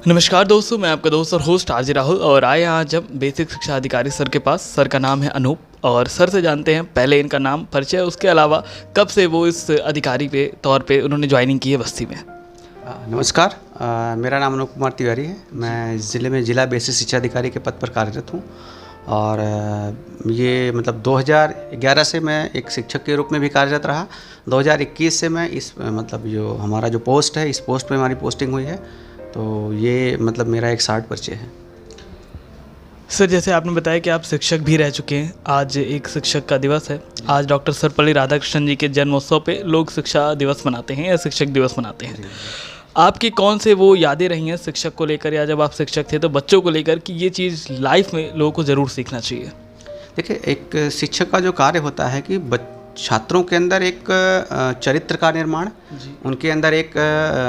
नमस्कार दोस्तों, मैं आपका दोस्त और होस्ट आरजे राहुल और आए आज हम बेसिक शिक्षा अधिकारी सर के पास। सर का नाम है अनूप और सर से जानते हैं पहले इनका नाम, परिचय, उसके अलावा कब से वो इस अधिकारी पे तौर पे उन्होंने ज्वाइनिंग की है बस्ती में। नमस्कार, मेरा नाम अनूप कुमार तिवारी है। मैं ज़िले में जिला बेसिक शिक्षा अधिकारी के पद पर कार्यरत हूँ और ये मतलब 2011 से मैं एक शिक्षक के रूप में भी कार्यरत रहा। 2021 से मैं इस मतलब जो हमारा जो पोस्ट है, इस पोस्ट पे हमारी पोस्टिंग हुई है। तो ये मतलब मेरा एक शार्ट परिचय है। सर, जैसे आपने बताया कि आप शिक्षक भी रह चुके हैं, आज एक शिक्षक का दिवस है। आज डॉक्टर सर्वपल्ली राधाकृष्णन जी के जन्मोत्सव पे लोग शिक्षा दिवस मनाते हैं या शिक्षक दिवस मनाते हैं। आपकी कौन से वो यादें रही हैं शिक्षक को लेकर, या जब आप शिक्षक थे तो बच्चों को लेकर कि ये चीज़ लाइफ में लोगों को ज़रूर सीखना चाहिए? देखिए, एक शिक्षक का जो कार्य होता है कि छात्रों के अंदर एक चरित्र का निर्माण, उनके अंदर एक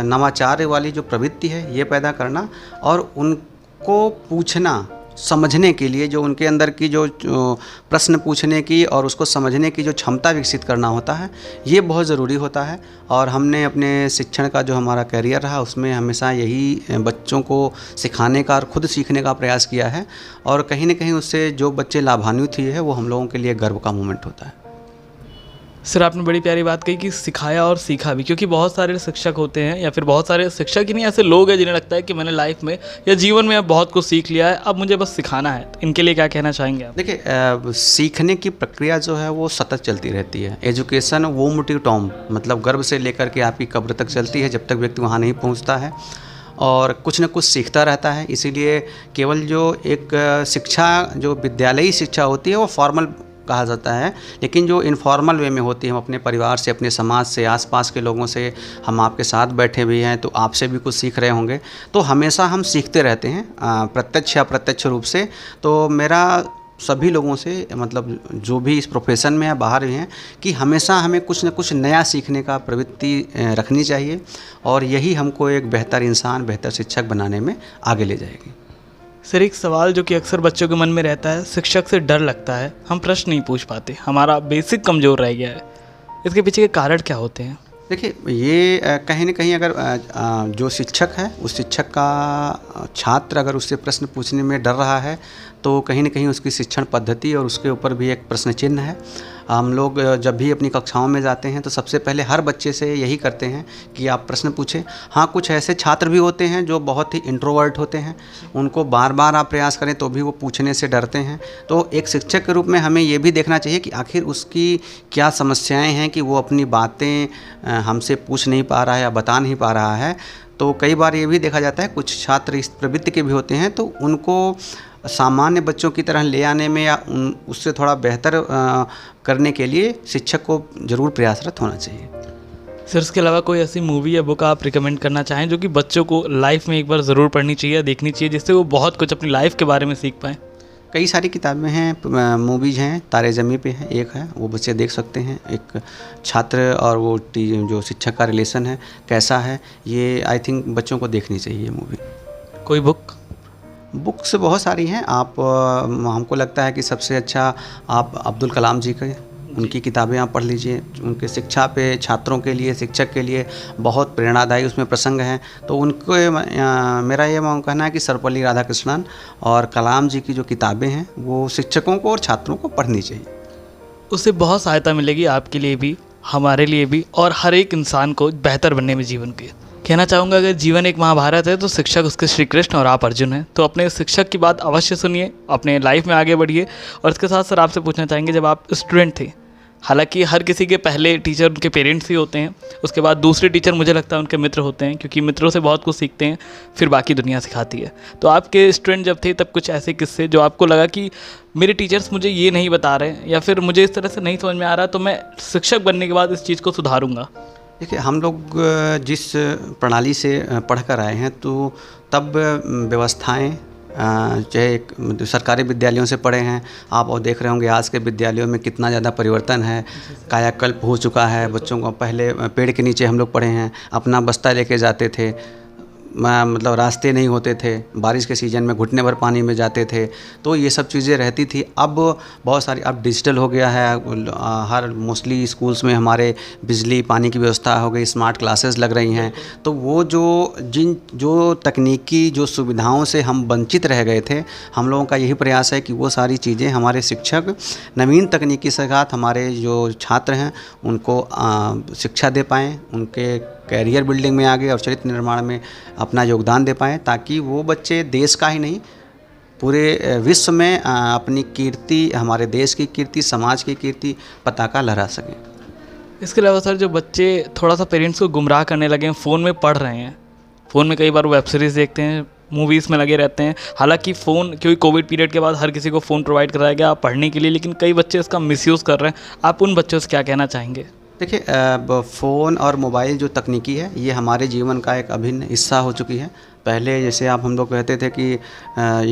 नवाचार वाली जो प्रवृत्ति है ये पैदा करना और उनको पूछना, समझने के लिए जो उनके अंदर की जो प्रश्न पूछने की और उसको समझने की जो क्षमता विकसित करना होता है, ये बहुत ज़रूरी होता है। और हमने अपने शिक्षण का जो हमारा करियर रहा उसमें हमेशा यही बच्चों को सिखाने का और खुद सीखने का प्रयास किया है और कहीं ना कहीं उससे जो बच्चे लाभान्वित हुए हैं वो हम लोगों के लिए गर्व का मोमेंट होता है। सर, आपने बड़ी प्यारी बात कही कि सिखाया और सीखा भी, क्योंकि बहुत सारे शिक्षक होते हैं या फिर बहुत सारे शिक्षक ही नहीं, ऐसे लोग हैं जिन्हें लगता है कि मैंने लाइफ में या जीवन में अब बहुत कुछ सीख लिया है, अब मुझे बस सिखाना है। तो इनके लिए क्या कहना चाहेंगे आप? देखिए, सीखने की प्रक्रिया जो है वो सतत चलती रहती है। एजुकेशन वो मोटिव टॉम मतलब गर्भ से लेकर के आपकी कब्र तक चलती है, जब तक व्यक्ति वहाँ नहीं पहुँचता है और कुछ न कुछ सीखता रहता है। इसीलिए केवल जो एक शिक्षा जो विद्यालयी शिक्षा होती है वो फॉर्मल कहा जाता है, लेकिन जो इनफॉर्मल वे में होती है, हम अपने परिवार से, अपने समाज से, आसपास के लोगों से, हम आपके साथ बैठे भी हैं तो आपसे भी कुछ सीख रहे होंगे। तो हमेशा हम सीखते रहते हैं प्रत्यक्ष या अप्रत्यक्ष रूप से। तो मेरा सभी लोगों से मतलब जो भी इस प्रोफेशन में या बाहर भी हैं कि हमेशा हमें कुछ न कुछ नया सीखने का प्रवृत्ति रखनी चाहिए और यही हमको एक बेहतर इंसान, बेहतर शिक्षक बनाने में आगे ले जाएगी। सर, एक सवाल जो कि अक्सर बच्चों के मन में रहता है, शिक्षक से डर लगता है, हम प्रश्न नहीं पूछ पाते, हमारा बेसिक कमज़ोर रह गया है। इसके पीछे के कारण क्या होते हैं? देखिए, ये कहीं ना कहीं अगर जो शिक्षक है उस शिक्षक का छात्र अगर उससे प्रश्न पूछने में डर रहा है तो कहीं ना कहीं उसकी शिक्षण पद्धति और उसके ऊपर भी एक प्रश्न चिन्ह है। हम लोग जब भी अपनी कक्षाओं में जाते हैं तो सबसे पहले हर बच्चे से यही करते हैं कि आप प्रश्न पूछें। हाँ, कुछ ऐसे छात्र भी होते हैं जो बहुत ही इंट्रोवर्ट होते हैं, उनको बार बार आप प्रयास करें तो भी वो पूछने से डरते हैं। तो एक शिक्षक के रूप में हमें ये भी देखना चाहिए कि आखिर उसकी क्या समस्याएं हैं कि वो अपनी बातें हमसे पूछ नहीं पा रहा है या बता नहीं पा रहा है। तो कई बार ये भी देखा जाता है कुछ छात्र इस प्रवृत्ति के भी होते हैं, तो उनको सामान्य बच्चों की तरह ले आने में या उससे थोड़ा बेहतर करने के लिए शिक्षक को ज़रूर प्रयासरत होना चाहिए। सर, इसके अलावा कोई ऐसी मूवी या बुक आप रिकमेंड करना चाहें जो कि बच्चों को लाइफ में एक बार ज़रूर पढ़नी चाहिए, देखनी चाहिए, जिससे वो बहुत कुछ अपनी लाइफ के बारे में सीख पाएँ? कई सारी किताबें हैं, मूवीज़ हैं। तारे ज़मीं पे है एक है, वो बच्चे देख सकते हैं। एक छात्र और वो जो शिक्षक का रिलेशन है कैसा है, ये आई थिंक बच्चों को देखनी चाहिए मूवी। कोई बुक्स बहुत सारी हैं। आप हमको लगता है कि सबसे अच्छा आप अब्दुल कलाम जी के उनकी किताबें आप पढ़ लीजिए। उनके शिक्षा पे छात्रों के लिए, शिक्षक के लिए बहुत प्रेरणादायी उसमें प्रसंग हैं। तो उनको मेरा ये कहना है कि सर्वपल्ली राधाकृष्णन और कलाम जी की जो किताबें हैं वो शिक्षकों को और छात्रों को पढ़नी चाहिए। उससे बहुत सहायता मिलेगी आपके लिए भी, हमारे लिए भी, और हर एक इंसान को बेहतर बनने में जीवन के। कहना चाहूँगा, अगर जीवन एक महाभारत है तो शिक्षक उसके श्री कृष्ण और आप अर्जुन हैं। तो अपने शिक्षक की बात अवश्य सुनिए, अपने लाइफ में आगे बढ़िए। और इसके साथ सर आपसे पूछना चाहेंगे, जब आप स्टूडेंट थे, हालांकि हर किसी के पहले टीचर उनके पेरेंट्स ही होते हैं, उसके बाद दूसरे टीचर मुझे लगता है उनके मित्र होते हैं, क्योंकि मित्रों से बहुत कुछ सीखते हैं, फिर बाकी दुनिया सिखाती है। तो आपके स्टूडेंट जब थे तब कुछ ऐसे किस्से जो आपको लगा कि मेरे टीचर्स मुझे ये नहीं बता रहे हैं या फिर मुझे इस तरह से नहीं समझ में आ रहा, तो मैं शिक्षक बनने के बाद इस चीज़ को सुधारूँगा? देखिए, हम लोग जिस प्रणाली से पढ़ कर आए हैं तो तब व्यवस्थाएं चाहे सरकारी विद्यालयों से पढ़े हैं आप और देख रहे होंगे आज के विद्यालयों में कितना ज़्यादा परिवर्तन है, कायाकल्प हो चुका है। बच्चों को पहले पेड़ के नीचे हम लोग पढ़े हैं, अपना बस्ता लेके जाते थे, मतलब रास्ते नहीं होते थे, बारिश के सीज़न में घुटने भर पानी में जाते थे, तो ये सब चीज़ें रहती थी। अब बहुत सारी, अब डिजिटल हो गया है, हर मोस्टली स्कूल्स में हमारे बिजली पानी की व्यवस्था हो गई, स्मार्ट क्लासेस लग रही हैं। तो वो जो तकनीकी जो सुविधाओं से हम वंचित रह गए थे, हम लोगों का यही प्रयास है कि वो सारी चीज़ें हमारे शिक्षक नवीन तकनीकी के साथ हमारे जो छात्र हैं उनको शिक्षा दे पाएँ, उनके कैरियर बिल्डिंग में आगे और चरित्र निर्माण में अपना योगदान दे पाएँ, ताकि वो बच्चे देश का ही नहीं पूरे विश्व में अपनी कीर्ति, हमारे देश की कीर्ति, समाज की कीर्ति पताका लहरा सकें। इसके अलावा सर, जो बच्चे थोड़ा सा पेरेंट्स को गुमराह करने लगे हैं, फ़ोन में पढ़ रहे हैं, फ़ोन में कई बार वेब सीरीज़ देखते हैं, मूवीज़ में लगे रहते हैं। हालांकि फ़ोन, क्योंकि कोविड पीरियड के बाद हर किसी को फ़ोन प्रोवाइड कराया गया पढ़ने के लिए, लेकिन कई बच्चे इसका मिसयूज़ कर रहे हैं। आप उन बच्चों से क्या कहना चाहेंगे? देखिए, फ़ोन और मोबाइल जो तकनीकी है ये हमारे जीवन का एक अभिन्न हिस्सा हो चुकी है। पहले जैसे हम लोग कहते थे कि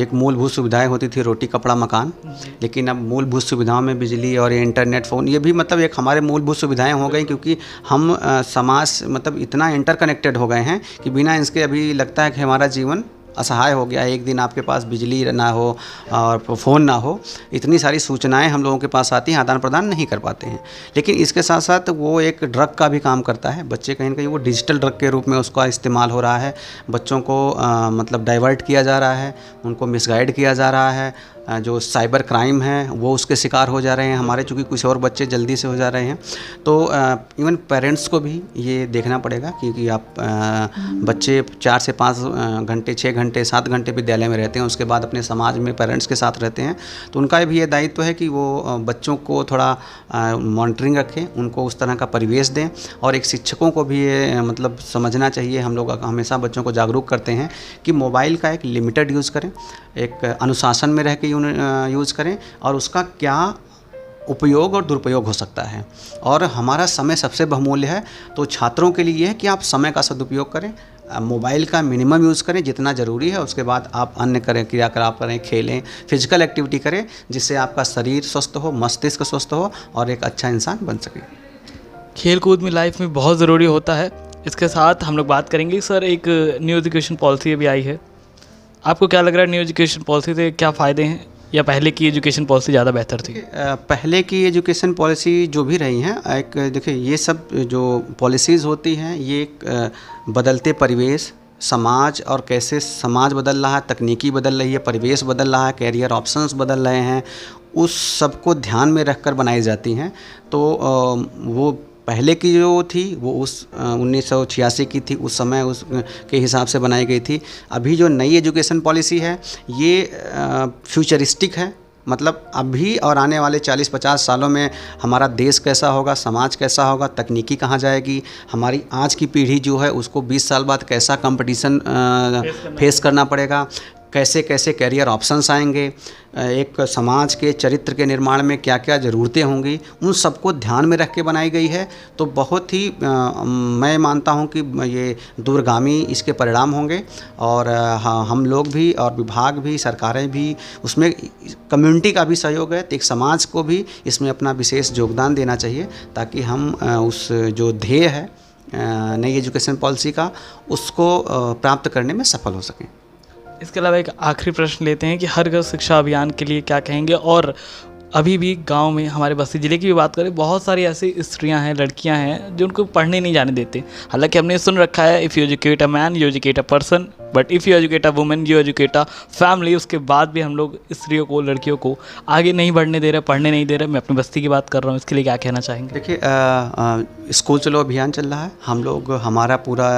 एक मूलभूत सुविधाएं होती थी, रोटी कपड़ा मकान, लेकिन अब मूलभूत सुविधाओं में बिजली और इंटरनेट, फ़ोन, ये भी मतलब एक हमारे मूलभूत सुविधाएं हो गई, क्योंकि हम समाज मतलब इतना इंटरकनेक्टेड हो गए हैं कि बिना इसके अभी लगता है कि हमारा जीवन असहाय हो गया है। एक दिन आपके पास बिजली ना हो और फ़ोन ना हो, इतनी सारी सूचनाएं हम लोगों के पास आती हैं, आदान प्रदान नहीं कर पाते हैं। लेकिन इसके साथ साथ वो एक ड्रग का भी काम करता है। बच्चे कहीं ना कहीं वो डिजिटल ड्रग के रूप में उसका इस्तेमाल हो रहा है। बच्चों को मतलब डाइवर्ट किया जा रहा है, उनको मिसगाइड किया जा रहा है। जो साइबर क्राइम है वो उसके शिकार हो जा रहे हैं हमारे, चूँकि कुछ और बच्चे जल्दी से हो जा रहे हैं। तो इवन पेरेंट्स को भी ये देखना पड़ेगा कि आप बच्चे 4 से 5 घंटे, 6 घंटे, 7 घंटे विद्यालय में रहते हैं, उसके बाद अपने समाज में पेरेंट्स के साथ रहते हैं, तो उनका भी ये दायित्व है कि वो बच्चों को थोड़ा मॉनिटरिंग रखें, उनको उस तरह का परिवेश दें। और एक शिक्षकों को भी ये मतलब समझना चाहिए, हम लोग हमेशा बच्चों को जागरूक करते हैं कि मोबाइल का एक लिमिटेड यूज़ करें, एक अनुशासन में रह के यूज़ करें, और उसका क्या उपयोग और दुरुपयोग हो सकता है। और हमारा समय सबसे बहुमूल्य है, तो छात्रों के लिए ये है कि आप समय का सदुपयोग करें, मोबाइल का मिनिमम यूज़ करें जितना ज़रूरी है, उसके बाद आप अन्य करें, क्रियाकलाप करें, खेलें, फिजिकल एक्टिविटी करें, जिससे आपका शरीर स्वस्थ हो, मस्तिष्क स्वस्थ हो और एक अच्छा इंसान बन सके। खेल कूद में लाइफ में बहुत ज़रूरी होता है। इसके साथ हम लोग बात करेंगे सर, एक न्यू एजुकेशन पॉलिसी अभी आई है, आपको क्या लग रहा है न्यू एजुकेशन पॉलिसी से क्या फ़ायदे हैं, या पहले की एजुकेशन पॉलिसी ज़्यादा बेहतर थी? पहले की एजुकेशन पॉलिसी जो भी रही हैं, एक देखिए ये सब जो पॉलिसीज़ होती हैं ये एक बदलते परिवेश, समाज और कैसे समाज बदल रहा है, तकनीकी बदल रही है, परिवेश बदल रहा है, कैरियर ऑप्शंस बदल रहे हैं, उस सब को ध्यान में रखकर बनाई जाती हैं। तो वो पहले की जो थी वो उस 1986 की थी, उस समय उस के हिसाब से बनाई गई थी। अभी जो नई एजुकेशन पॉलिसी है ये फ्यूचरिस्टिक है, मतलब अभी और आने वाले 40-50 सालों में हमारा देश कैसा होगा, समाज कैसा होगा, तकनीकी कहाँ जाएगी, हमारी आज की पीढ़ी जो है उसको 20 साल बाद कैसा कंपटीशन फेस करना पड़ेगा, कैसे कैसे कैरियर ऑप्शंस आएंगे, एक समाज के चरित्र के निर्माण में क्या क्या ज़रूरतें होंगी, उन सबको ध्यान में रख के बनाई गई है। तो बहुत ही मैं मानता हूं कि ये दूरगामी इसके परिणाम होंगे, और हम लोग भी और विभाग भी, सरकारें भी, उसमें कम्युनिटी का भी सहयोग है, तो एक समाज को भी इसमें अपना विशेष योगदान देना चाहिए, ताकि हम उस जो ध्येय है नई एजुकेशन पॉलिसी का, उसको प्राप्त करने में सफल हो सकें। इसके अलावा एक आखिरी प्रश्न लेते हैं कि हर घर शिक्षा अभियान के लिए क्या कहेंगे, और अभी भी गांव में, हमारे बस्ती ज़िले की भी बात करें, बहुत सारी ऐसी स्त्रियां हैं, लड़कियां हैं जो उनको पढ़ने नहीं जाने देते। हालांकि हमने सुन रखा है, if you educate a man you educate a person, but if you educate a women you educate a family. उसके बाद भी हम लोग स्त्रियों को, लड़कियों को आगे नहीं बढ़ने दे रहे, पढ़ने नहीं दे रहे। मैं अपनी बस्ती की बात कर रहा हूँ, इसके लिए क्या कहना चाहेंगे? देखिए, स्कूल चलो अभियान चल रहा है, हम लोग, हमारा पूरा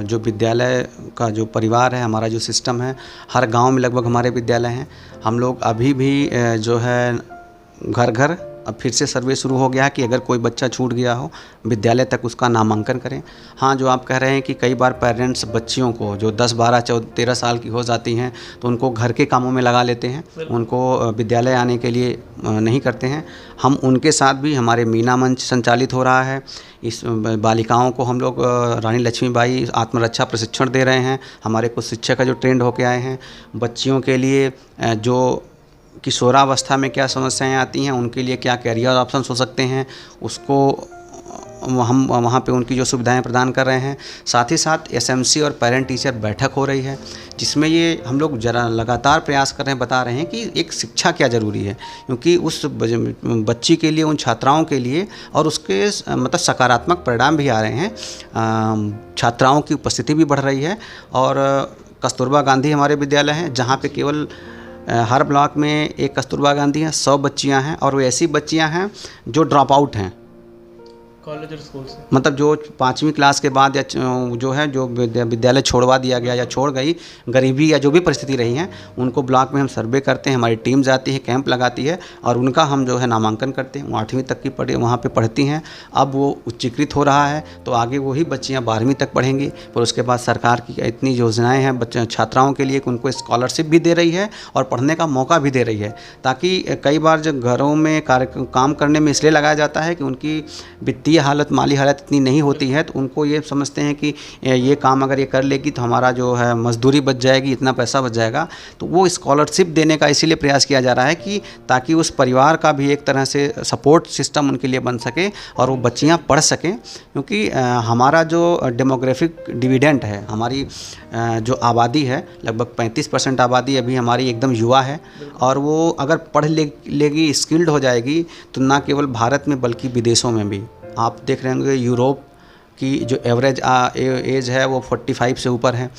जो विद्यालय का जो परिवार है, हमारा जो सिस्टम है, हर गाँव में लगभग हमारे विद्यालय हैं। हम लोग अभी भी जो है घर घर अब फिर से सर्वे शुरू हो गया है कि अगर कोई बच्चा छूट गया हो विद्यालय तक उसका नामांकन करें। हाँ, जो आप कह रहे हैं कि कई बार पेरेंट्स बच्चियों को जो 10, 12, 14, 13 साल की हो जाती हैं तो उनको घर के कामों में लगा लेते हैं, उनको विद्यालय आने के लिए नहीं करते हैं। हम उनके साथ भी, हमारे मीना मंच संचालित हो रहा है, इस बालिकाओं को हम लोग रानी लक्ष्मीबाई आत्मरक्षा प्रशिक्षण दे रहे हैं। हमारे कुछ शिक्षक जो ट्रेंड होके आए हैं, बच्चियों के लिए जो किशोरावस्था में क्या समस्याएं आती हैं, उनके लिए क्या कैरियर ऑप्शंस हो सकते हैं, उसको हम वहाँ पे उनकी जो सुविधाएं प्रदान कर रहे हैं। साथ ही साथ एसएमसी और पेरेंट टीचर बैठक हो रही है, जिसमें ये हम लोग जरा लगातार प्रयास कर रहे हैं, बता रहे हैं कि एक शिक्षा क्या ज़रूरी है, क्योंकि उस बच्ची के लिए, उन छात्राओं के लिए, और उसके मतलब सकारात्मक परिणाम भी आ रहे हैं। छात्राओं की उपस्थिति भी बढ़ रही है। और कस्तूरबा गांधी हमारे विद्यालय हैं, जहाँ पे केवल हर ब्लॉक में एक कस्तूरबा गांधी है, 100 बच्चियां हैं, और वो ऐसी बच्चियां हैं जो ड्रॉप आउट हैं, कॉलेज और स्कूल से, मतलब जो 5वीं क्लास के बाद या जो है जो विद्यालय छोड़वा दिया गया या छोड़ गई, गरीबी या जो भी परिस्थिति रही है, उनको ब्लॉक में हम सर्वे करते हैं, हमारी टीम जाती है, कैंप लगाती है, और उनका हम जो है नामांकन करते हैं। वो 8वीं तक की वहाँ पे पढ़ती हैं। अब वो उच्चीकृत हो रहा है, तो आगे वही बच्चियाँ 12वीं तक पढ़ेंगी। फिर उसके बाद सरकार की इतनी योजनाएँ हैं बच्चे छात्राओं के लिए कि उनको स्कॉलरशिप भी दे रही है और पढ़ने का मौका भी दे रही है, ताकि कई बार जब घरों में काम करने में इसलिए लगाया जाता है कि उनकी वित्तीय हालत, माली हालत इतनी नहीं होती है, तो उनको ये समझते हैं कि ये काम अगर ये कर लेगी तो हमारा जो है मजदूरी बच जाएगी, इतना पैसा बच जाएगा। तो वो स्कॉलरशिप देने का इसीलिए प्रयास किया जा रहा है कि ताकि उस परिवार का भी एक तरह से सपोर्ट सिस्टम उनके लिए बन सके और वो बच्चियां पढ़ सकें। क्योंकि हमारा जो डेमोग्राफिक डिविडेंड है, हमारी जो आबादी है, लगभग 35% आबादी अभी हमारी एकदम युवा है, और वो अगर पढ़ लेगी, स्किल्ड हो जाएगी, तो ना केवल भारत में बल्कि विदेशों में भी। आप देख रहे होंगे यूरोप की जो एवरेज एज है वो 45 से ऊपर है।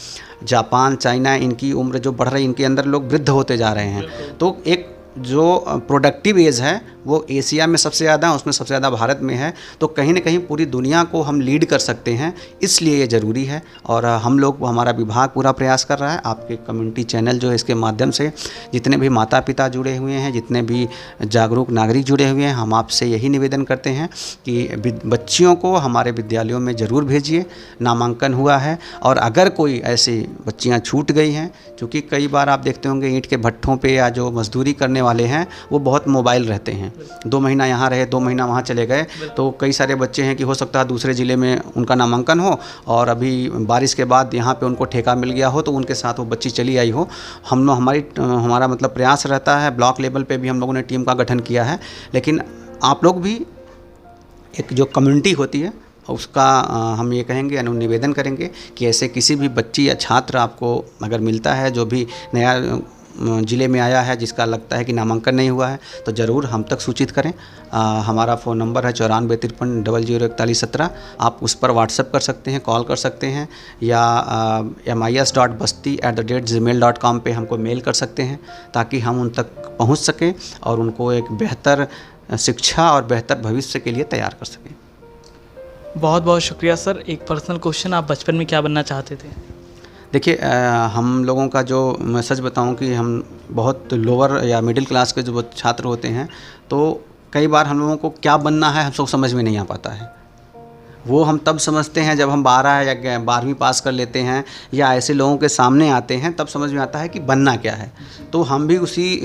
जापान, चाइना, इनकी उम्र जो बढ़ रही, इनके अंदर लोग वृद्ध होते जा रहे हैं। तो एक जो प्रोडक्टिव एज है वो एशिया में सबसे ज़्यादा, उसमें सबसे ज़्यादा भारत में है। तो कहीं ना कहीं पूरी दुनिया को हम लीड कर सकते हैं, इसलिए ये ज़रूरी है। और हम लोग, हमारा विभाग पूरा प्रयास कर रहा है। आपके कम्युनिटी चैनल जो है, इसके माध्यम से जितने भी माता पिता जुड़े हुए हैं, जितने भी जागरूक नागरिक जुड़े हुए हैं, हम आपसे यही निवेदन करते हैं कि बच्चियों को हमारे विद्यालयों में ज़रूर भेजिए। नामांकन हुआ है, और अगर कोई ऐसी बच्चियाँ छूट गई हैं, क्योंकि कई बार आप देखते होंगे ईंट के भट्ठों पे या जो मजदूरी करने वाले हैं वो बहुत मोबाइल रहते हैं। 2 महीना यहाँ रहे, 2 महीना वहाँ चले गए, तो कई सारे बच्चे हैं कि हो सकता है दूसरे ज़िले में उनका नामांकन हो और अभी बारिश के बाद यहाँ पे उनको ठेका मिल गया हो, तो उनके साथ वो बच्ची चली आई हो। हमारा मतलब प्रयास रहता है, ब्लॉक लेवल पे भी हम लोगों ने टीम का गठन किया है। लेकिन आप लोग भी, एक जो कम्युनिटी होती है उसका हम ये कहेंगे, निवेदन करेंगे कि ऐसे किसी भी बच्ची या छात्र आपको अगर मिलता है जो भी नया ज़िले में आया है, जिसका लगता है कि नामांकन नहीं हुआ है, तो ज़रूर हम तक सूचित करें। हमारा फ़ोन नंबर है 9453004117। आप उस पर व्हाट्सएप कर सकते हैं, कॉल कर सकते हैं, या mis.basti@gmail.com पे हमको मेल कर सकते हैं, ताकि हम उन तक पहुंच सकें और उनको एक बेहतर शिक्षा और बेहतर भविष्य के लिए तैयार कर सकें। बहुत बहुत शुक्रिया सर। एक पर्सनल क्वेश्चन, आप बचपन में क्या बनना चाहते थे? देखिए, हम लोगों का जो, मैं सच बताऊं कि हम बहुत लोअर या मिडिल क्लास के जो छात्र होते हैं, तो कई बार हम लोगों को क्या बनना है हम सब समझ में नहीं आ पाता है। वो हम तब समझते हैं जब हम 12 या 12वीं पास कर लेते हैं या ऐसे लोगों के सामने आते हैं, तब समझ में आता है कि बनना क्या है। तो हम भी उसी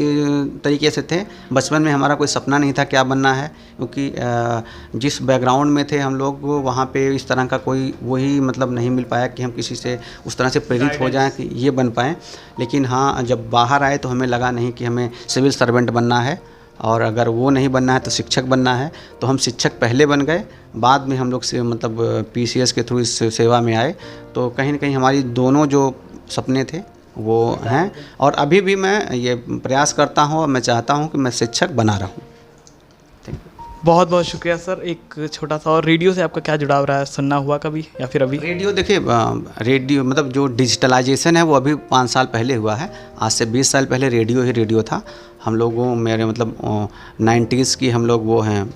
तरीके से थे। बचपन में हमारा कोई सपना नहीं था क्या बनना है, क्योंकि जिस बैकग्राउंड में थे हम लोग, वहाँ पे इस तरह का कोई वही मतलब नहीं मिल पाया कि हम किसी से उस तरह से प्रेरित हो जाएं कि ये बन पाएँ। लेकिन हाँ, जब बाहर आए तो हमें लगा नहीं कि हमें सिविल सर्वेंट बनना है, और अगर वो नहीं बनना है तो शिक्षक बनना है। तो हम शिक्षक पहले बन गए, बाद में हम लोग से मतलब PCS के थ्रू इस सेवा में आए। तो कहीं न कहीं हमारी दोनों जो सपने थे वो हैं, और अभी भी मैं ये प्रयास करता हूँ और मैं चाहता हूँ कि मैं शिक्षक बना रहूँ। बहुत बहुत शुक्रिया सर। एक छोटा सा और, रेडियो से आपका क्या जुड़ाव रहा है? सुनना हुआ कभी या फिर अभी? रेडियो, देखिए, रेडियो मतलब जो डिजिटलाइजेशन है वो अभी 5 साल पहले हुआ है। आज से 20 साल पहले रेडियो ही रेडियो था। हम लोगों, मेरे मतलब 90s की हम लोग वो हैं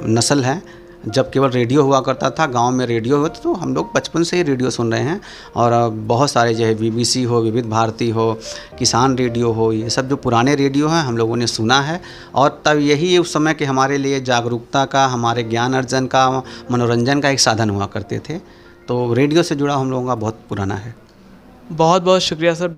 नस्ल हैं, जब केवल रेडियो हुआ करता था, गांव में रेडियो होता, तो हम लोग बचपन से ही रेडियो सुन रहे हैं। और बहुत सारे जो है BBC हो, विविध भारती हो, किसान रेडियो हो, ये सब जो पुराने रेडियो हैं हम लोगों ने सुना है। और तब यही उस समय के हमारे लिए जागरूकता का, हमारे ज्ञान अर्जन का, मनोरंजन का एक साधन हुआ करते थे। तो रेडियो से जुड़ा हम लोगों का बहुत पुराना है। बहुत बहुत शुक्रिया सर।